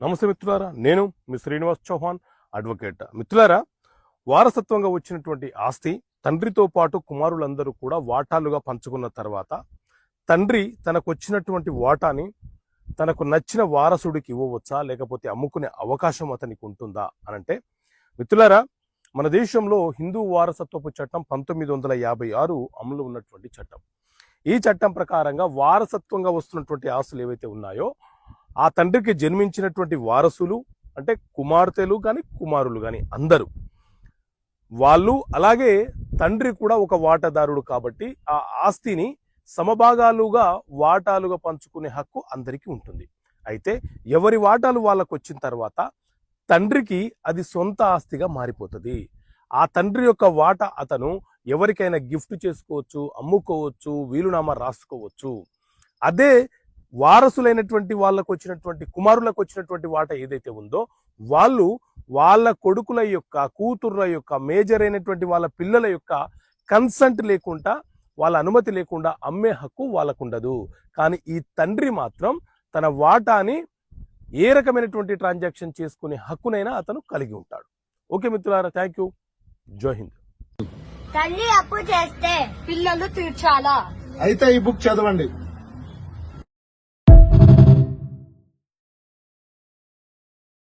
నమస్తే మిత్రులారా, నేను మీ శ్రీనివాస్ చౌహాన్ అడ్వకేట్. మిత్రులారా, వారసత్వంగా వచ్చినటువంటి ఆస్తి తండ్రితో పాటు కుమారులందరూ కూడా వాటాలుగా పంచుకున్న తర్వాత తండ్రి తనకు వచ్చినటువంటి వాటాని తనకు నచ్చిన వారసుడికి ఇవ్వవచ్చా, లేకపోతే అమ్ముకునే అవకాశం అతనికి ఉంటుందా అనంటే, మిత్రులారా, మన దేశంలో హిందూ వారసత్వపు చట్టం 1956 అమలు ఉన్నటువంటి చట్టం. ఈ చట్టం ప్రకారంగా వారసత్వంగా వస్తున్నటువంటి ఆస్తులు ఏవైతే ఉన్నాయో ఆ తండ్రికి జన్మించినటువంటి వారసులు అంటే కుమార్తెలు కానీ కుమారులు కానీ అందరూ వాళ్ళు, అలాగే తండ్రి కూడా ఒక వాటాదారుడు కాబట్టి ఆ ఆస్తిని సమభాగాలుగా వాటాలుగా పంచుకునే హక్కు అందరికీ ఉంటుంది. అయితే ఎవరి వాటాలు వాళ్ళకు వచ్చిన తర్వాత తండ్రికి అది సొంత ఆస్తిగా మారిపోతుంది. ఆ తండ్రి యొక్క వాటా అతను ఎవరికైనా గిఫ్ట్ చేసుకోవచ్చు, అమ్ముకోవచ్చు, వీలునామా రాసుకోవచ్చు. అదే వారసులైనటువంటి వాళ్ళకు వచ్చినటువంటి కుమారులకు వచ్చినటువంటి వాటా ఏదైతే ఉందో వాళ్ళు వాళ్ళ కొడుకుల యొక్క, కూతుర్ల యొక్క, మేజర్ అయినటువంటి వాళ్ళ పిల్లల యొక్క కన్సెంట్ లేకుండా, వాళ్ళ అనుమతి లేకుండా అమ్మే హక్కు వాళ్ళకు ఉండదు. కానీ ఈ తండ్రి మాత్రం తన వాటాని ఏ రకమైనటువంటి ట్రాన్సాక్షన్ చేసుకునే హక్కునైనా అతను కలిగి ఉంటాడు. ఓకే మిత్రులారా, థ్యాంక్ యూ. జై హింద్. తల్లి అప్పు చేస్తే పిల్లలు తీర్చాలా? అయితే ఈ బుక్ చదవండి.